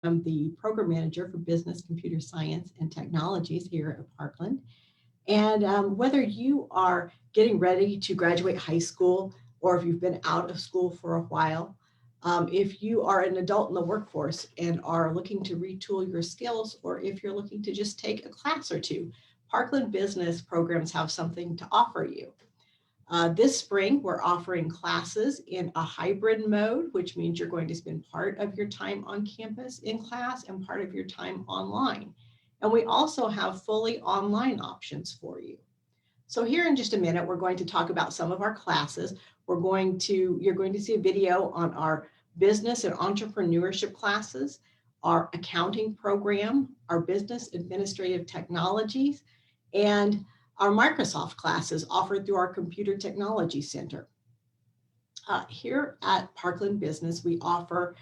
I'm the program manager for business, computer science, and technologies here at Parkland. And whether you are getting ready to graduate high school or if you've been out of school for a while, if you are an adult in the workforce and are looking to retool your skills, or if you're looking to just take a class or two, Parkland business programs have something to offer you. This spring, we're offering classes in a hybrid mode, which means you're going to spend part of your time on campus in class and part of your time online. And we also have fully online options for you. So here in just a minute, we're going to talk about some of our classes. You're going to see a video on our business and entrepreneurship classes, our accounting program, our business administrative technologies, and our Microsoft classes offered through our Computer Technology Center. Here at Parkland Business, we offer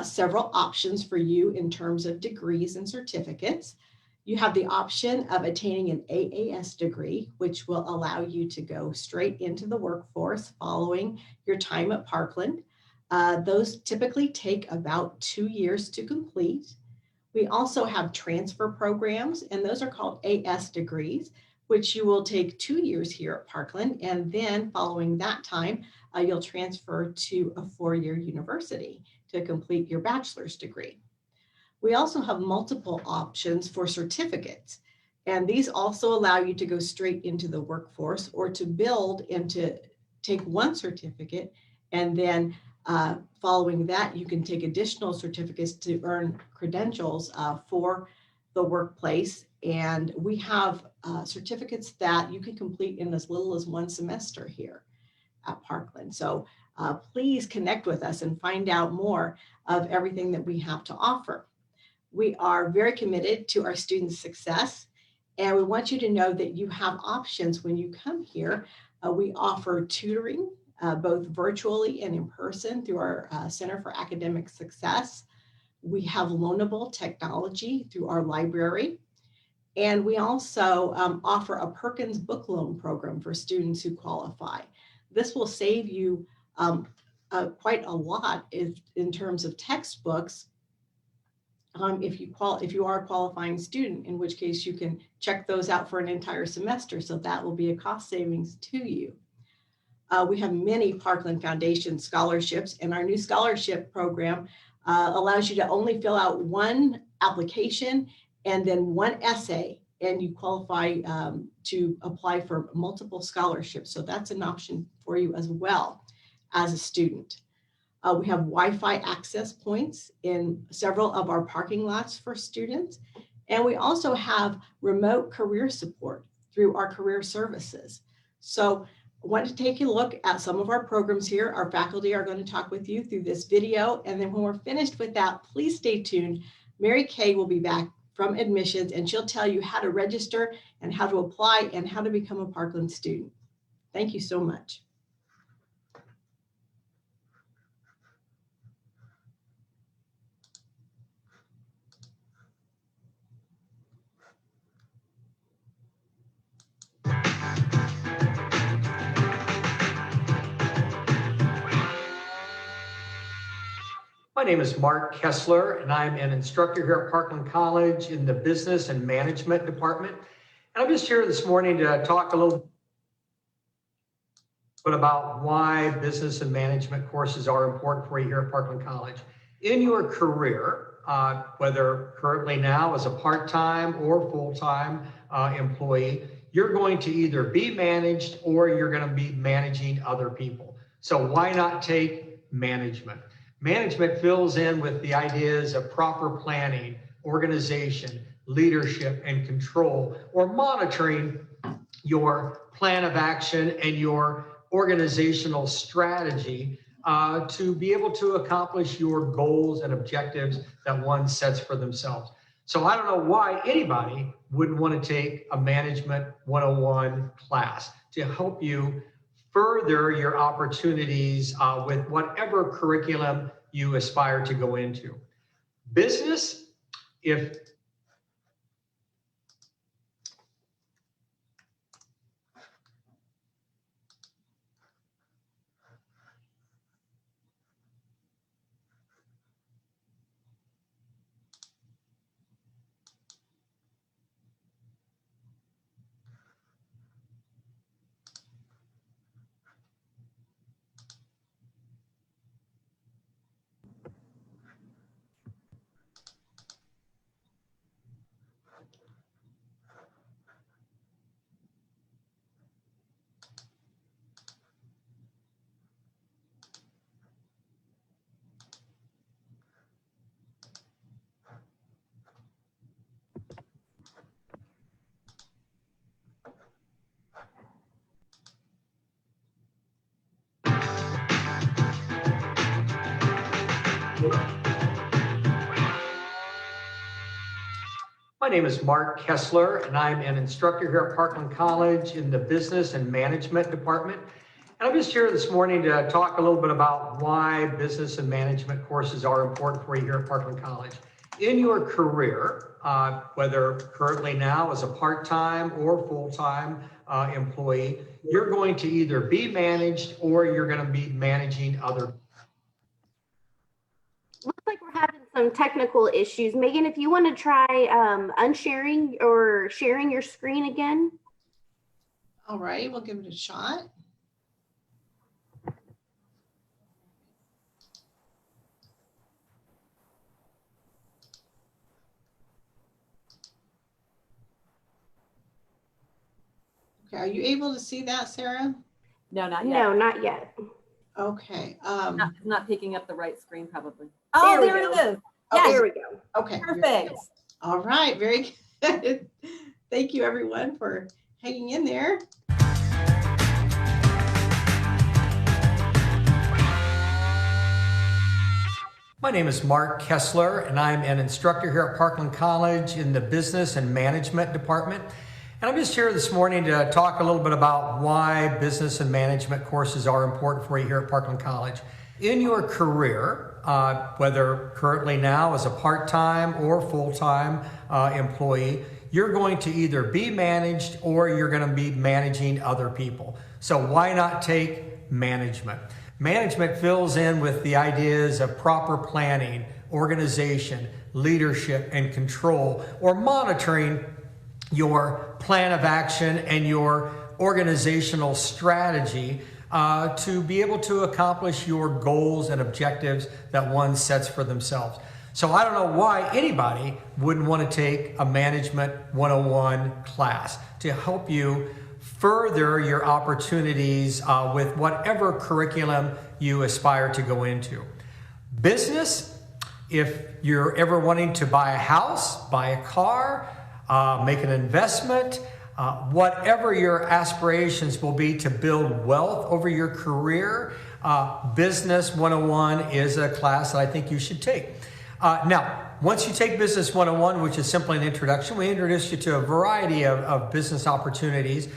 several options for you in terms of degrees and certificates. You have the option of attaining an AAS degree, which will allow you to go straight into the workforce following your time at Parkland. Those typically take about 2 years to complete. We also have transfer programs, and those are called AS degrees, which you will take 2 years here at Parkland. And then following that time, you'll transfer to a 4-year university to complete your bachelor's degree. We also have multiple options for certificates, and these also allow you to go straight into the workforce or to build and to take one certificate, and then following that, you can take additional certificates to earn credentials for the workplace. And we have certificates that you can complete in as little as 1 semester here at Parkland. So please connect with us and find out more of everything that we have to offer. We are very committed to our students' success, and we want you to know that you have options when you come here. We offer tutoring, both virtually and in person through our Center for Academic Success. We have loanable technology through our library. And we also offer a Perkins book loan program for students who qualify. This will save you quite a lot in terms of textbooks if you are a qualifying student, in which case you can check those out for an entire semester. So that will be a cost savings to you. We have many Parkland Foundation scholarships, and our new scholarship program allows you to only fill out 1 application and then 1 essay, and you qualify to apply for multiple scholarships. So that's an option for you as well as a student. We have Wi-Fi access points in several of our parking lots for students. And we also have remote career support through our career services. So I want to take a look at some of our programs here. Our faculty are going to talk with you through this video. And then when we're finished with that, please stay tuned. Mary Kay will be back from admissions, and she'll tell you how to register and how to apply and how to become a Parkland student. Thank you so much. My name is Mark Kessler, and I'm an instructor here at Parkland College in the Business and Management Department. And I'm just here this morning to talk a little bit about why business and management courses are important for you here at Parkland College. In your career, whether currently now as a part-time or full-time employee, you're going to either be managed or you're going to be managing other people. So why not take management? Management fills in with the ideas of proper planning, organization, leadership, and control, or monitoring your plan of action and your organizational strategy to be able to accomplish your goals and objectives that one sets for themselves. So I don't know why anybody wouldn't want to take a Management 101 class to help you further your opportunities with whatever curriculum you aspire to go into. Business, if My name is Mark Kessler, and I'm an instructor here at Parkland College in the Business and Management Department. And I'm just here this morning to talk a little bit about why business and management courses are important for you here at Parkland College. In your career, whether currently now as a part-time or full-time employee, you're going to either be managed or you're going to be managing other. Looks like we're having some technical issues. Megan, if you want to try unsharing or sharing your screen again. All right, we'll give it a shot. Okay, are you able to see that, Sarah? No, not yet. No, not yet. Okay. It's not picking up the right screen, probably. Oh, There there we it go. is. Oh, Yes, There we go. Okay. perfect. All right, very good. Thank you everyone for hanging in there. My name is Mark Kessler, and I'm an instructor here at Parkland College in the Business and Management Department. And I'm just here this morning to talk a little bit about why business and management courses are important for you here at Parkland College. In your career, whether currently now as a part-time or full-time employee, you're going to either be managed or you're going to be managing other people. So why not take management? Management fills in with the ideas of proper planning, organization, leadership, and control, or monitoring your plan of action and your organizational strategy to be able to accomplish your goals and objectives that one sets for themselves. So I don't know why anybody wouldn't want to take a Management 101 class to help you further your opportunities with whatever curriculum you aspire to go into. Business, if you're ever wanting to buy a house, buy a car, make an investment, whatever your aspirations will be to build wealth over your career, Business 101 is a class that I think you should take. Now, once you take Business 101, which is simply an introduction, we introduce you to a variety of business opportunities.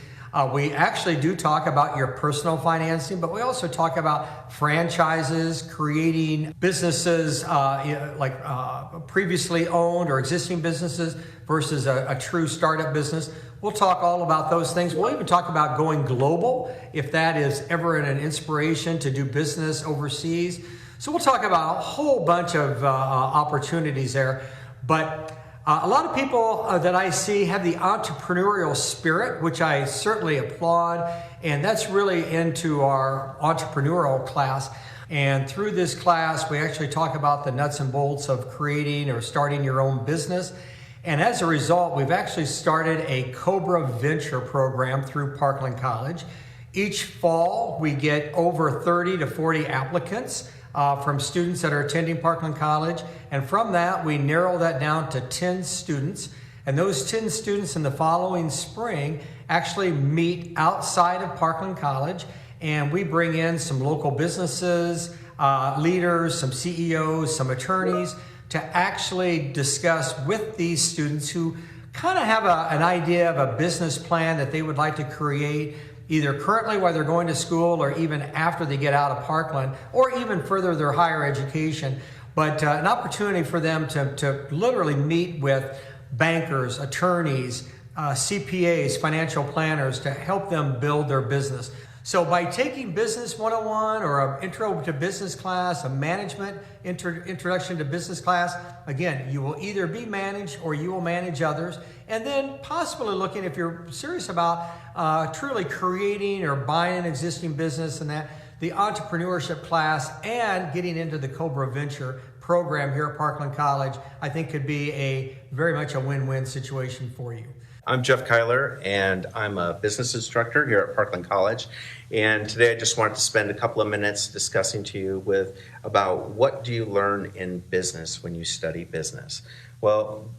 We actually do talk about your personal financing, but we also talk about franchises, creating businesses like previously owned or existing businesses versus a true startup business. We'll talk all about those things. We'll even talk about going global, if that is ever an inspiration to do business overseas. So we'll talk about a whole bunch of opportunities there. But a lot of people that I see have the entrepreneurial spirit, which I certainly applaud, and that's really into our entrepreneurial class. And through this class, we actually talk about the nuts and bolts of creating or starting your own business. And as a result, we've actually started a Cobra Venture program through Parkland College. Each fall, we get over 30 to 40 applicants from students that are attending Parkland College. And from that, we narrow that down to 10 students. And those 10 students in the following spring actually meet outside of Parkland College. And we bring in some local businesses, leaders, some CEOs, some attorneys to actually discuss with these students who kind of have an idea of a business plan that they would like to create either currently while they're going to school or even after they get out of Parkland or even further their higher education. But an opportunity for them to literally meet with bankers, attorneys, CPAs, financial planners to help them build their business. So by taking Business 101 or an Intro to Business class, a Management Introduction to Business class, again, you will either be managed or you will manage others. And then possibly looking, if you're serious about truly creating or buying an existing business and that, the entrepreneurship class and getting into the Cobra Venture program here at Parkland College, I think could be very much a win-win situation for you. I'm Jeff Kyler, and I'm a business instructor here at Parkland College. And today I just wanted to spend a couple of minutes discussing to you about what do you learn in business when you study business. Well,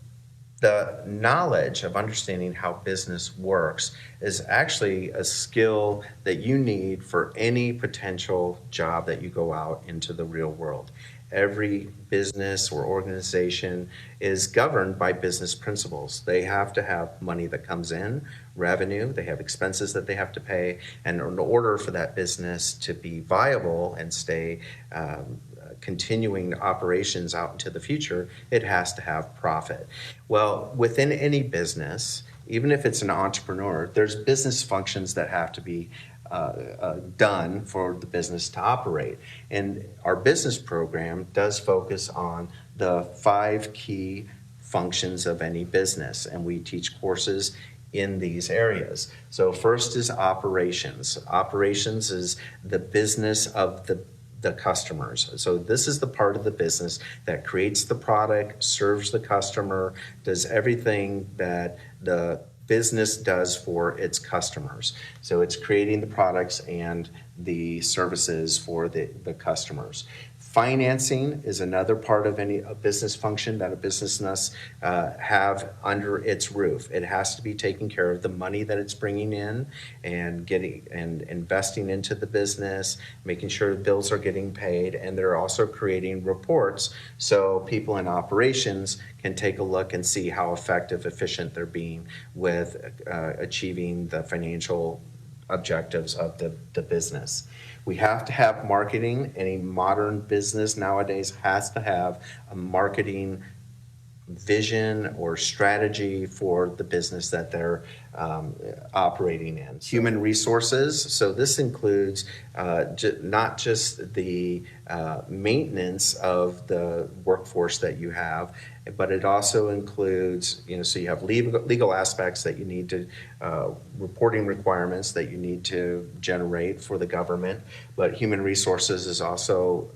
the knowledge of understanding how business works is actually a skill that you need for any potential job that you go out into the real world. every business or organization is governed by business principles. They have to have money that comes in, revenue, they have expenses that they have to pay, and in order for that business to be viable and stay continuing operations out into the future, it has to have profit. Well, within any business, even if it's an entrepreneur, there's business functions that have to be done for the business to operate. And our business program does focus on the 5 key functions of any business, and we teach courses in these areas. So first is operations. Operations is the business of the customers. So this is the part of the business that creates the product, serves the customer, does everything that the business does for its customers. So it's creating the products and the services for the customers. Financing is another part of any business function that a business must have under its roof. It has to be taking care of the money that it's bringing in and getting and investing into the business, making sure the bills are getting paid, and they're also creating reports so people in operations can take a look and see how effective, efficient they're being with achieving the financial objectives of the business. We have to have marketing. Any modern business nowadays has to have a marketing vision or strategy for the business that they're operating in. Human resources, so this includes not just the maintenance of the workforce that you have, but it also includes, so you have legal aspects that you need to, reporting requirements that you need to generate for the government, but human resources is also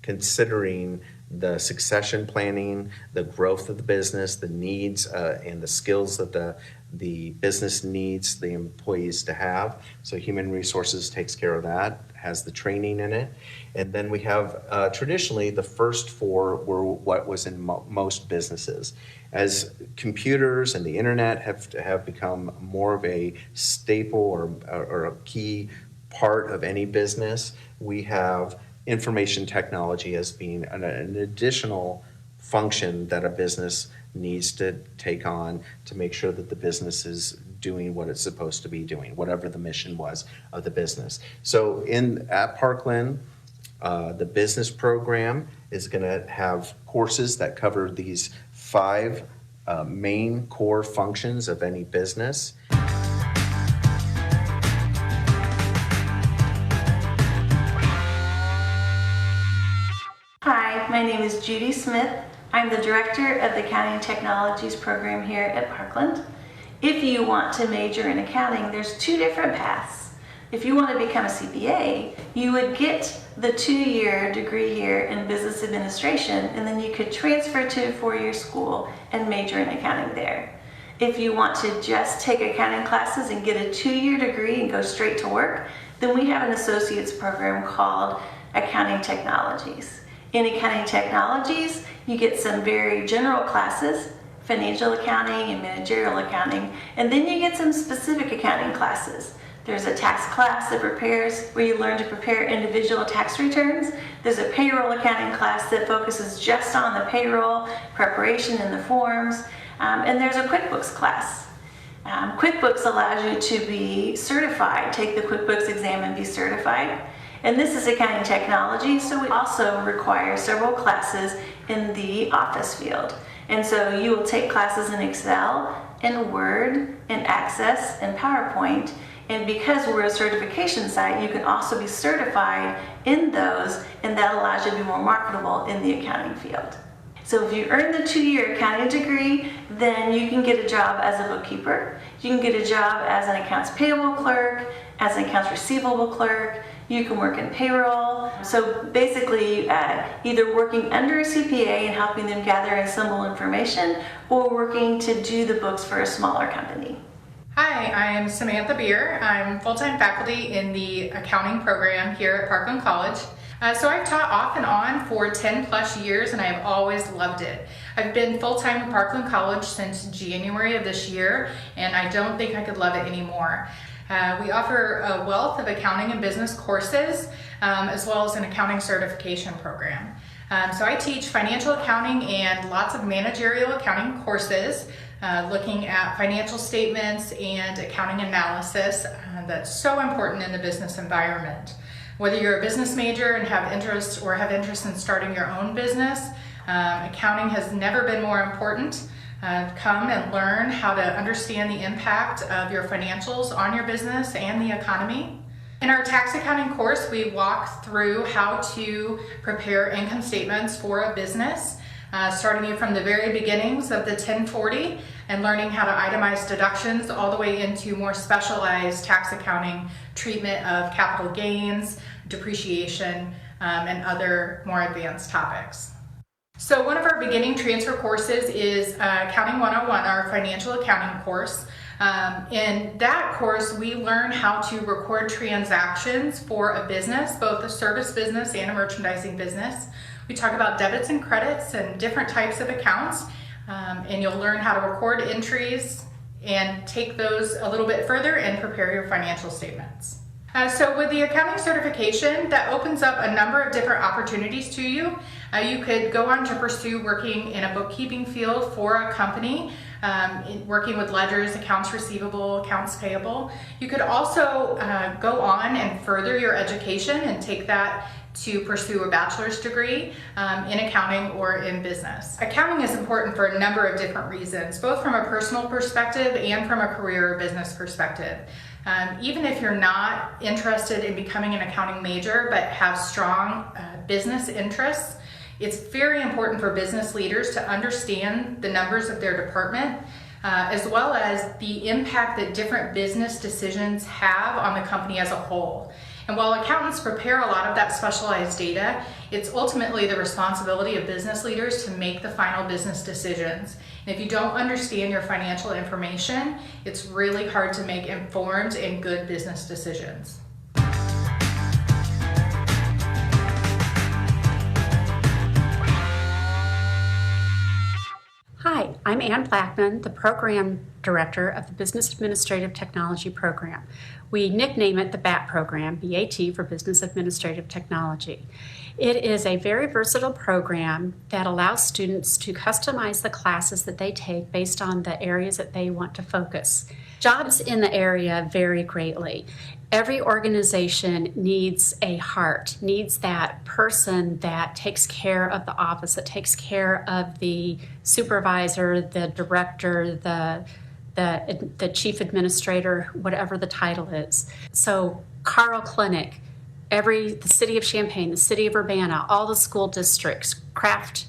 considering the succession planning, the growth of the business, the needs and the skills that the business needs the employees to have. So human resources takes care of that, has the training in it. And then we have traditionally the first 4 were what was in most businesses. As computers and the internet have become more of a staple or a key part of any business, we have information technology as being an additional function that a business needs to take on to make sure that the business is doing what it's supposed to be doing, whatever the mission was of the business. So at Parkland, the business program is going to have courses that cover these 5 main core functions of any business. Hi, my name is Judy Smith. I'm the director of the Accounting Technologies program here at Parkland. If you want to major in accounting, there's 2 different paths. If you want to become a CPA, you would get the 2-year degree here in business administration, and then you could transfer to a 4-year school and major in accounting there. If you want to just take accounting classes and get a 2-year degree and go straight to work, then we have an associate's program called Accounting Technologies. In Accounting Technologies, you get some very general classes, financial accounting and managerial accounting, and then you get some specific accounting classes. There's a tax class that prepares where you learn to prepare individual tax returns. There's a payroll accounting class that focuses just on the payroll preparation and the forms. And there's a QuickBooks class. QuickBooks allows you to be certified, take the QuickBooks exam and be certified. And this is accounting technology, so we also require several classes in the office field. And so you will take classes in Excel, in Word, in Access, and PowerPoint. And because we're a certification site, you can also be certified in those, and that allows you to be more marketable in the accounting field. So if you earn the 2-year accounting degree, then you can get a job as a bookkeeper. You can get a job as an accounts payable clerk, as an accounts receivable clerk. You can work in payroll. So basically, either working under a CPA and helping them gather and assemble information, or working to do the books for a smaller company. Hi, I'm Samantha Beer. I'm full-time faculty in the accounting program here at Parkland College. So I've taught off and on for 10 plus years, and I've always loved it. I've been full-time at Parkland College since January of this year, and I don't think I could love it anymore. We offer a wealth of accounting and business courses. as well as an accounting certification program. So I teach financial accounting and lots of managerial accounting courses, looking at financial statements and accounting analysis. That's so important in the business environment. Whether you're a business major and have interest in starting your own business, accounting has never been more important. Come and learn how to understand the impact of your financials on your business and the economy. In our tax accounting course, we walk through how to prepare income statements for a business, starting you from the very beginnings of the 1040 and learning how to itemize deductions all the way into more specialized tax accounting treatment of capital gains, depreciation, and other more advanced topics. So one of our beginning transfer courses is Accounting 101, our financial accounting course. In that course, we learn how to record transactions for a business, both a service business and a merchandising business. We talk about debits and credits and different types of accounts, and you'll learn how to record entries and take those a little bit further and prepare your financial statements. So with the accounting certification, that opens up a number of different opportunities to you. You could go on to pursue working in a bookkeeping field for a company, working with ledgers, accounts receivable, accounts payable. You could also go on and further your education and take that to pursue a bachelor's degree in accounting or in business. Accounting is important for a number of different reasons, both from a personal perspective and from a career or business perspective. Even if you're not interested in becoming an accounting major but have strong business interests, it's very important for business leaders to understand the numbers of their department, as well as the impact that different business decisions have on the company as a whole. And while accountants prepare a lot of that specialized data, it's ultimately the responsibility of business leaders to make the final business decisions. And if you don't understand your financial information, it's really hard to make informed and good business decisions. Hi, I'm Ann Blackman, the Program Director of the Business Administrative Technology Program. We nickname it the BAT program, BAT for Business Administrative Technology. It is a very versatile program that allows students to customize the classes that they take based on the areas that they want to focus. Jobs in the area vary greatly. Every organization needs a heart, needs that person that takes care of the office, that takes care of the supervisor, the director, the chief administrator, whatever the title is. So Carl Clinic, the city of Champaign, the city of Urbana, all the school districts, Kraft,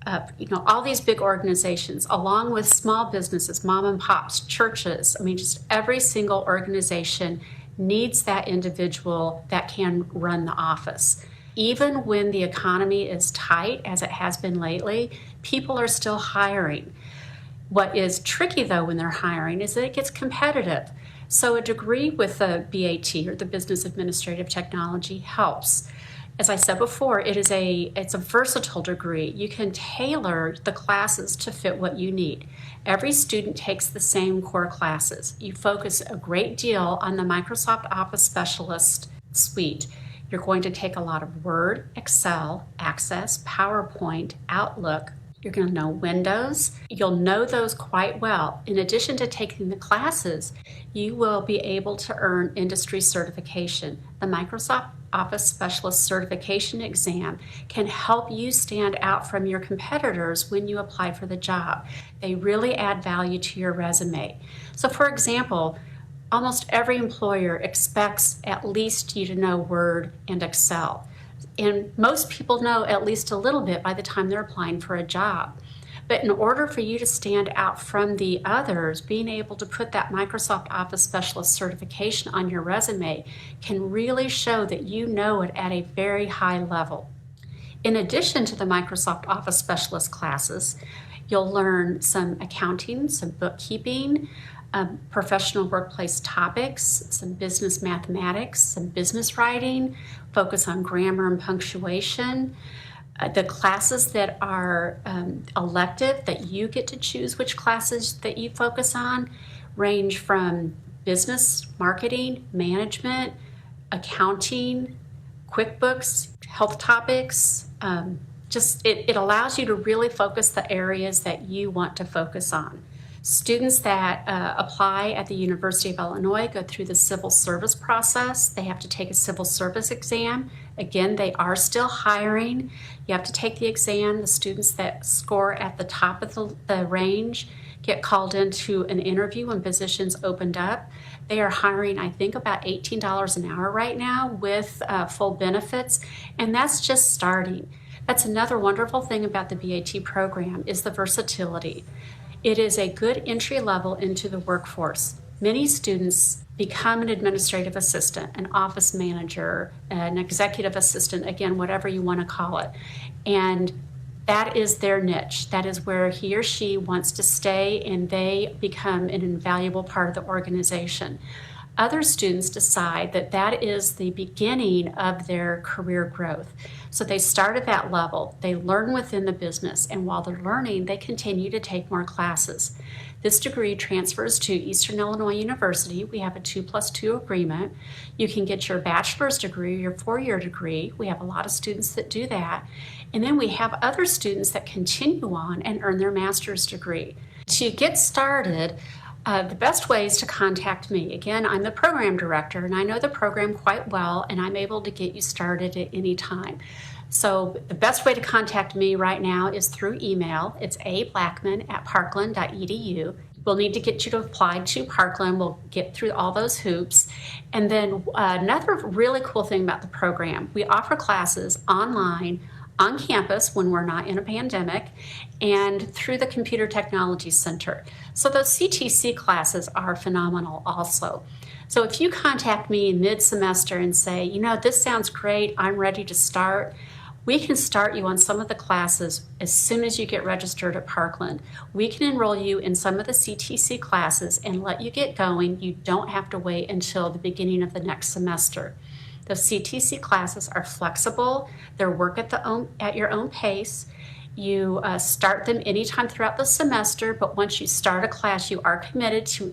all these big organizations, along with small businesses, mom and pops, churches. I mean, just every single organization needs that individual that can run the office. Even when the economy is tight, as it has been lately, people are still hiring. What is tricky, though, when they're hiring is that it gets competitive. So a degree with the BAT, or the Business Administrative Technology, helps. As I said before, it's a versatile degree. You can tailor the classes to fit what you need. Every student takes the same core classes. You focus a great deal on the Microsoft Office Specialist suite. You're going to take a lot of Word, Excel, Access, PowerPoint, Outlook. You're going to know Windows. You'll know those quite well. In addition to taking the classes, you will be able to earn industry certification. The Microsoft Office Specialist Certification exam can help you stand out from your competitors when you apply for the job. They really add value to your resume. So for example, almost every employer expects at least you to know Word and Excel. And most people know at least a little bit by the time they're applying for a job. But in order for you to stand out from the others, being able to put that Microsoft Office Specialist certification on your resume can really show that you know it at a very high level. In addition to the Microsoft Office Specialist classes, you'll learn some accounting, some bookkeeping, professional workplace topics, some business mathematics, some business writing, focus on grammar and punctuation. The classes that are elective, that you get to choose which classes that you focus on, range from business, marketing, management, accounting, QuickBooks, health topics. It allows you to really focus the areas that you want to focus on. Students that apply at the University of Illinois go through the civil service process. They have to take a civil service exam. Again, they are still hiring. You have to take the exam. The students that score at the top of the range get called into an interview when positions opened up. They are hiring, I think, about $18 an hour right now with full benefits, and that's just starting. That's another wonderful thing about the BAT program is the versatility. It is a good entry level into the workforce. Many students become an administrative assistant, an office manager, an executive assistant, again, whatever you want to call it. And that is their niche. That is where he or she wants to stay, and they become an invaluable part of the organization. Other students decide that that is the beginning of their career growth. So they start at that level, they learn within the business, and while they're learning, they continue to take more classes. This degree transfers to Eastern Illinois University. We have a 2+2 agreement. You can get your bachelor's degree, your 4-year degree. We have a lot of students that do that. And then we have other students that continue on and earn their master's degree. To get started, the best way is to contact me. Again, I'm the program director, and I know the program quite well, and I'm able to get you started at any time. So the best way to contact me right now is through email. It's ablackman@parkland.edu. We'll need to get you to apply to Parkland. We'll get through all those hoops. And then another really cool thing about the program, we offer classes online, on campus when we're not in a pandemic, and through the Computer Technology Center. So those CTC classes are phenomenal also. So if you contact me mid-semester and say, you know, this sounds great, I'm ready to start, we can start you on some of the classes as soon as you get registered at Parkland. We can enroll you in some of the CTC classes and let you get going. You don't have to wait until the beginning of the next semester. The CTC classes are flexible. They're work at your own pace. You start them anytime throughout the semester, but once you start a class, you are committed to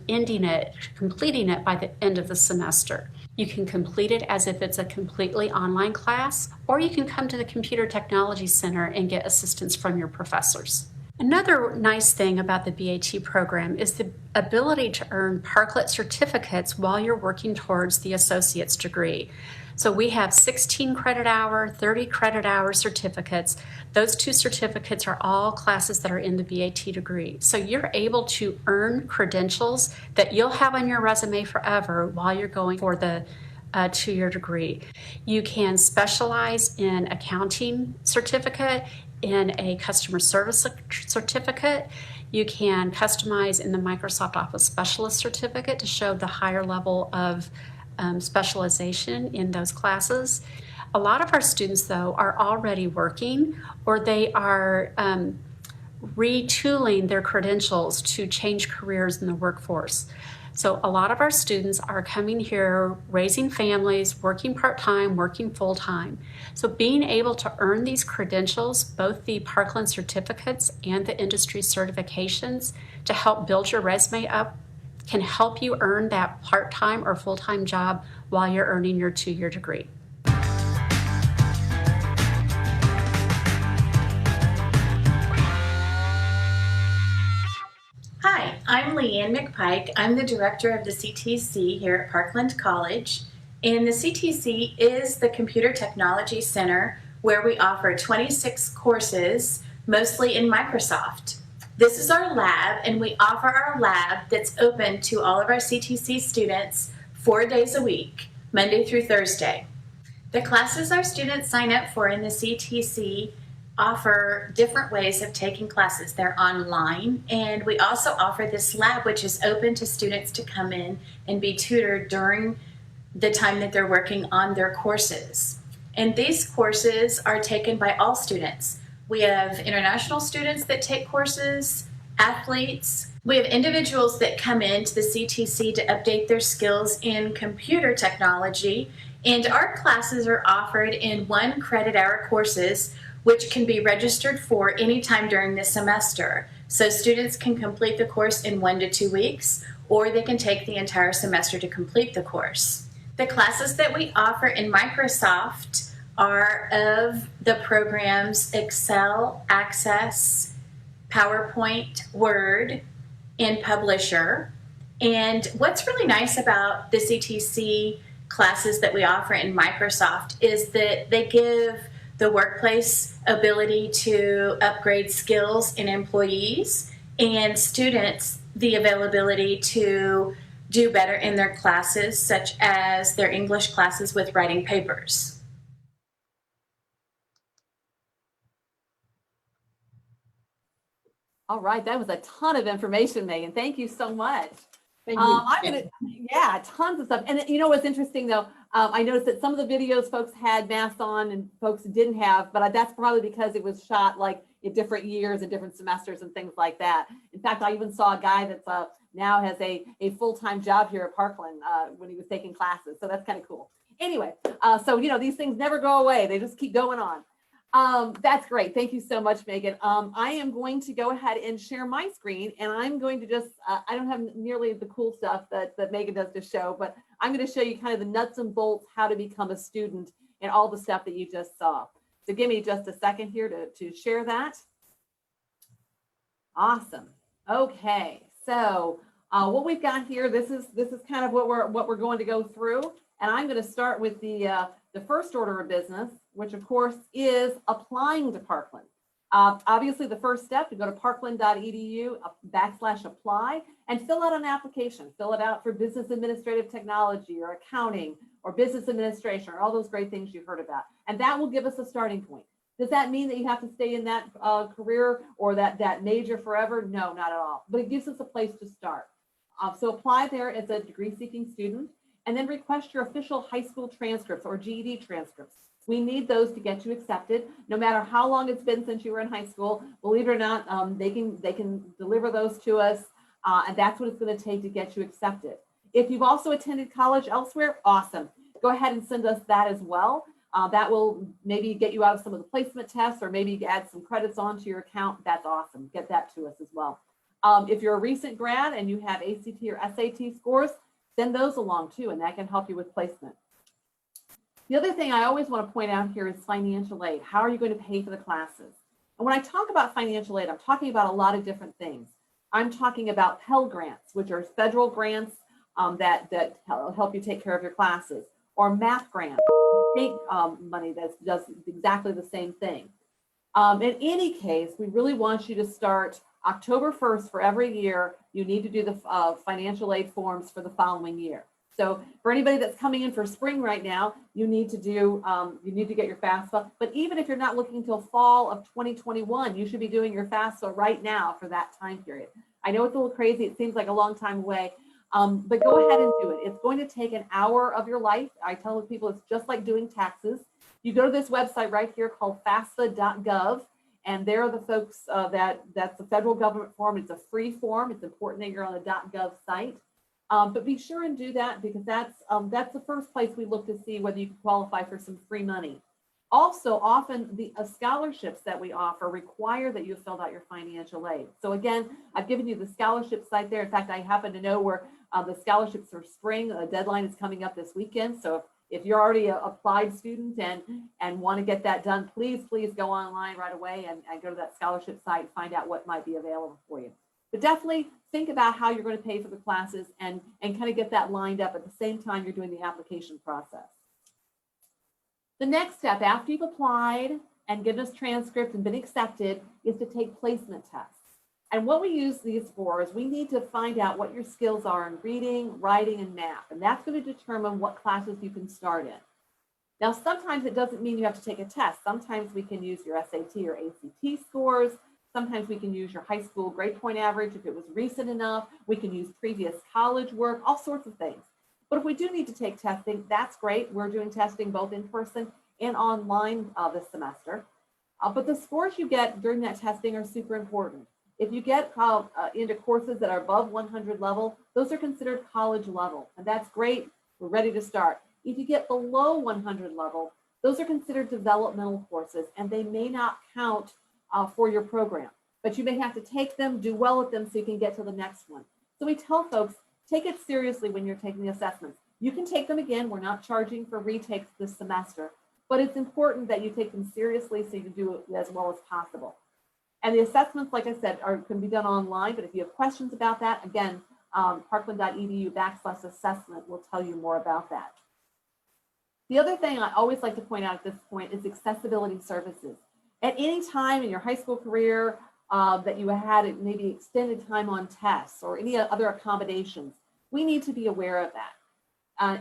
completing it by the end of the semester. You can complete it as if it's a completely online class, or you can come to the Computer Technology Center and get assistance from your professors. Another nice thing about the BAT program is the ability to earn Parklet certificates while you're working towards the associate's degree. So we have 16 credit hour, 30 credit hour certificates. Those 2 certificates are all classes that are in the BAT degree. So you're able to earn credentials that you'll have on your resume forever while you're going for the 2-year degree. You can specialize in accounting certificate, in a customer service certificate. You can customize in the Microsoft Office Specialist certificate to show the higher level of specialization in those classes. A lot of our students, though, are already working, or they are retooling their credentials to change careers in the workforce. So a lot of our students are coming here, raising families, working part-time, working full-time. So being able to earn these credentials, both the Parkland certificates and the industry certifications, to help build your resume up, can help you earn that part-time or full-time job while you're earning your 2-year degree. Hi, I'm Leanne McPike. I'm the director of the CTC here at Parkland College. And the CTC is the Computer Technology Center where we offer 26 courses, mostly in Microsoft. This is our lab, and we offer our lab that's open to all of our CTC students 4 days a week, Monday through Thursday. The classes our students sign up for in the CTC offer different ways of taking classes. They're online, and we also offer this lab, which is open to students to come in and be tutored during the time that they're working on their courses. And these courses are taken by all students. We have international students that take courses, athletes. We have individuals that come into the CTC to update their skills in computer technology, and our classes are offered in 1 credit hour courses, which can be registered for anytime during the semester. So students can complete the course in 1 to 2 weeks, or they can take the entire semester to complete the course. The classes that we offer in Microsoft are of the programs Excel, Access, PowerPoint, Word, and Publisher. And what's really nice about the CTC classes that we offer in Microsoft is that they give the workplace ability to upgrade skills in employees and students the availability to do better in their classes, such as their English classes with writing papers. All right, that was a ton of information, Megan. Thank you so much. Thank you. Yeah, tons of stuff. And you know what's interesting though, I noticed that some of the videos folks had masks on and folks didn't have, but that's probably because it was shot like in different years and different semesters and things like that. In fact, I even saw a guy that's now has a full-time job here at Parkland when he was taking classes. So that's kind of cool. Anyway, so you know, these things never go away. They just keep going on. That's great. Thank you so much, Megan. I am going to go ahead and share my screen, and I'm going to just, I don't have nearly the cool stuff that Megan does to show, but I'm going to show you kind of the nuts and bolts, how to become a student and all the stuff that you just saw. So give me just a second here to share that. Awesome. Okay. So what we've got here, this is kind of what we're going to go through. And I'm going to start with the first order of business, which of course is applying to Parkland. Obviously, the first step, to go to parkland.edu/apply and fill out an application. Fill it out for business administrative technology or accounting or business administration or all those great things you've heard about. And that will give us a starting point. Does that mean that you have to stay in that career or that major forever? No, not at all. But it gives us a place to start. So apply there as a degree-seeking student, and then request your official high school transcripts or GED transcripts. We need those to get you accepted, no matter how long it's been since you were in high school. Believe it or not, they can deliver those to us, and that's what it's going to take to get you accepted. If you've also attended college elsewhere, awesome. Go ahead and send us that as well. That will maybe get you out of some of the placement tests, or maybe add some credits onto your account. That's awesome. Get that to us as well. If you're a recent grad and you have ACT or SAT scores, send those along too, and that can help you with placement. The other thing I always want to point out here is financial aid. How are you going to pay for the classes? And when I talk about financial aid, I'm talking about a lot of different things. I'm talking about Pell Grants, which are federal grants that help you take care of your classes, or MAP grants, state money that does exactly the same thing. In any case, we really want you to start October 1st for every year. You need to do the financial aid forms for the following year. So for anybody that's coming in for spring right now, you need to do, you need to get your FAFSA. But even if you're not looking until fall of 2021, you should be doing your FAFSA right now for that time period. I know it's a little crazy. It seems like a long time away, but go ahead and do it. It's going to take an hour of your life. I tell people it's just like doing taxes. You go to this website right here called FAFSA.gov. And there are the folks that's the federal government form. It's a free form. It's important that you're on the .gov site. But be sure and do that, because that's the first place we look to see whether you can qualify for some free money. Also, often the scholarships that we offer require that you filled out your financial aid. So again, I've given you the scholarship site there. In fact, I happen to know where the scholarships for spring, the deadline is coming up this weekend. So if you're already an applied student and want to get that done, please go online right away and go to that scholarship site and find out what might be available for you. But definitely think about how you're going to pay for the classes and kind of get that lined up at the same time you're doing the application process. The next step after you've applied and given us transcripts and been accepted is to take placement tests. And what we use these for is we need to find out what your skills are in reading, writing, and math. And that's going to determine what classes you can start in. Now, sometimes it doesn't mean you have to take a test. Sometimes we can use your SAT or ACT scores. Sometimes we can use your high school grade point average if it was recent enough. We can use previous college work, all sorts of things. But if we do need to take testing, that's great. We're doing testing both in person and online this semester. But the scores you get during that testing are super important. If you get into courses that are above 100 level, those are considered college level, and that's great. We're ready to start. If you get below 100 level, those are considered developmental courses, and they may not count for your program, but you may have to take them, do well at them so you can get to the next one. So we tell folks, take it seriously when you're taking the assessments. You can take them again. We're not charging for retakes this semester, but it's important that you take them seriously so you can do it as well as possible. And the assessments, like I said, can be done online, but if you have questions about that, again, parkland.edu/assessment will tell you more about that. The other thing I always like to point out at this point is accessibility services. At any time in your high school career that you had maybe extended time on tests or any other accommodations, we need to be aware of that.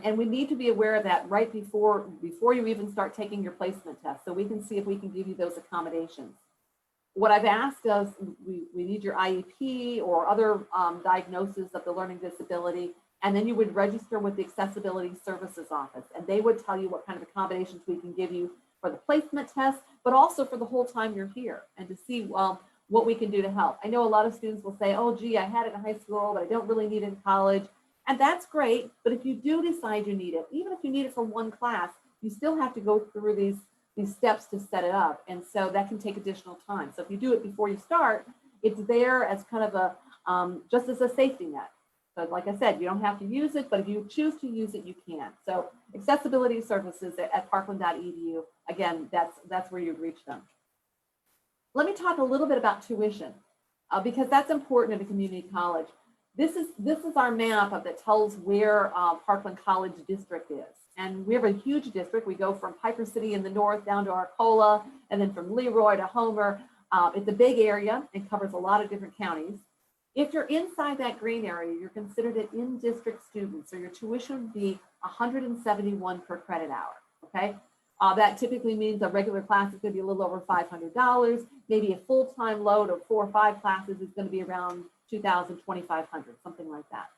And we need to be aware of that right before you even start taking your placement test, so we can see if we can give you those accommodations. What I've asked is we need your IEP or other diagnosis of the learning disability, and then you would register with the Accessibility Services Office, and they would tell you what kind of accommodations we can give you for the placement test, but also for the whole time you're here, and to see what we can do to help. I know a lot of students will say, oh, gee, I had it in high school, but I don't really need it in college. And that's great, but if you do decide you need it, even if you need it for one class, you still have to go through these steps to set it up. And so that can take additional time. So if you do it before you start, it's there as kind of a, just as a safety net. So like I said, you don't have to use it, but if you choose to use it, you can. So accessibility services at parkland.edu, again, that's where you'd reach them. Let me talk a little bit about tuition, because that's important at a community college. This is our map that tells where Parkland College District is. And we have a huge district. We go from Piper City in the north down to Arcola, and then from Leroy to Homer. It's a big area and covers a lot of different counties. If you're inside that green area, you're considered an in-district student. So your tuition would be $171 per credit hour, okay? That typically means a regular class is gonna be a little over $500. Maybe a full-time load of 4 or 5 classes is gonna be around $2,000, $2,500, something like that.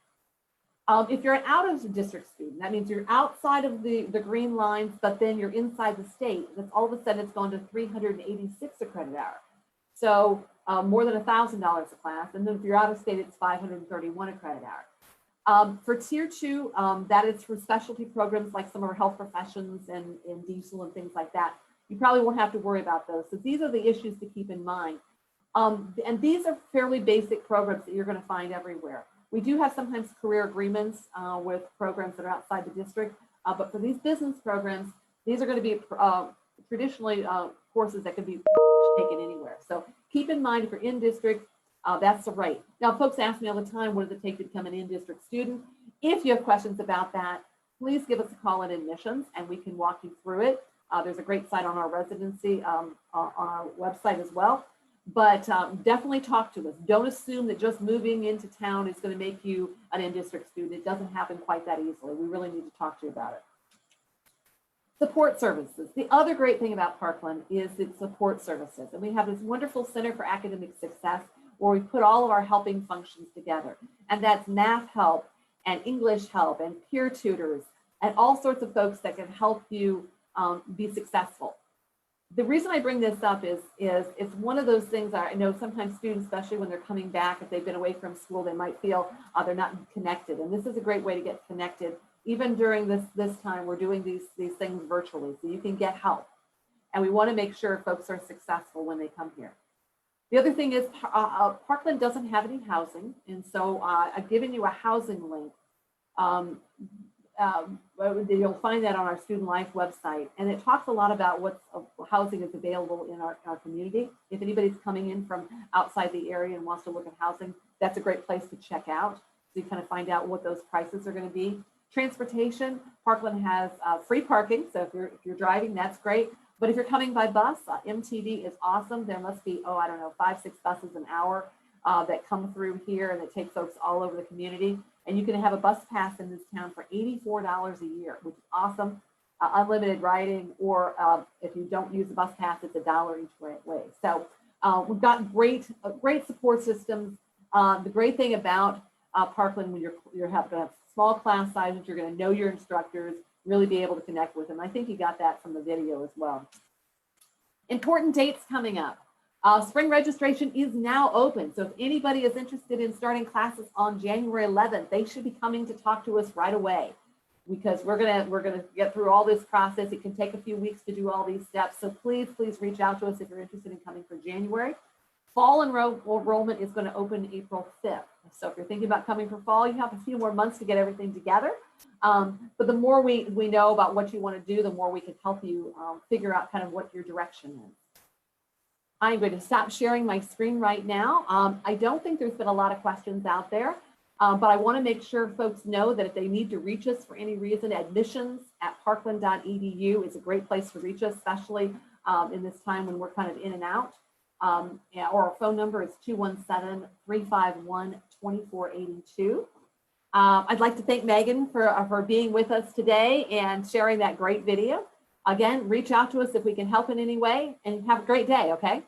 If you're an out-of-district student, that means you're outside of the green lines, but then you're inside the state. That's all of a sudden it's gone to $386 a credit hour. So more than $1,000 a class. And then if you're out of state, it's $531 a credit hour. For tier 2, that is for specialty programs like some of our health professions and diesel and things like that. You probably won't have to worry about those. So these are the issues to keep in mind. And these are fairly basic programs that you're going to find everywhere. We do have sometimes career agreements with programs that are outside the district, but for these business programs, these are going to be traditionally courses that can be taken anywhere. So keep in mind if you're in district, that's the rate. Now, folks ask me all the time, what does it take to become an in-district student? If you have questions about that, please give us a call at admissions and we can walk you through it. There's a great site on our residency on our website as well. But definitely talk to us. Don't assume that just moving into town is going to make you an in-district student. It doesn't happen quite that easily. We really need to talk to you about it. Support services. The other great thing about Parkland is its support services. And we have this wonderful Center for Academic Success where we put all of our helping functions together. And that's math help and English help and peer tutors and all sorts of folks that can help you be successful. The reason I bring this up is it's one of those things that I know sometimes students, especially when they're coming back, if they've been away from school, they might feel they're not connected. And this is a great way to get connected. Even during this time, we're doing these things virtually, so you can get help. And we want to make sure folks are successful when they come here. The other thing is Parkland doesn't have any housing. And so I've given you a housing link. You'll find that on our Student Life website, and it talks a lot about what housing is available in our community. If anybody's coming in from outside the area and wants to look at housing, that's a great place to check out. So you kind of find out what those prices are going to be. Transportation, Parkland has free parking, so if you're driving, that's great. But if you're coming by bus, MTV is awesome. There must be, 5, 6 buses an hour that come through here and that take folks all over the community. And you can have a bus pass in this town for $84 a year, which is awesome. Unlimited riding, or if you don't use the bus pass, it's $1 each way. So we've got great support systems. The great thing about Parkland, when you're going to have small class sizes, you're going to know your instructors, really be able to connect with them. I think you got that from the video as well. Important dates coming up. Spring registration is now open. So if anybody is interested in starting classes on January 11th, they should be coming to talk to us right away, because we're gonna get through all this process. It can take a few weeks to do all these steps. So please reach out to us if you're interested in coming for January. Fall enrollment is going to open April 5th. So if you're thinking about coming for fall, you have a few more months to get everything together. But the more we know about what you want to do, the more we can help you figure out kind of what your direction is. I'm going to stop sharing my screen right now. I don't think there's been a lot of questions out there, but I want to make sure folks know that if they need to reach us for any reason, admissions@parkland.edu is a great place to reach us, especially in this time when we're kind of in and out. Yeah, or our phone number is 217-351-2482. I'd like to thank Megan for being with us today and sharing that great video. Again, reach out to us if we can help in any way, and have a great day, okay?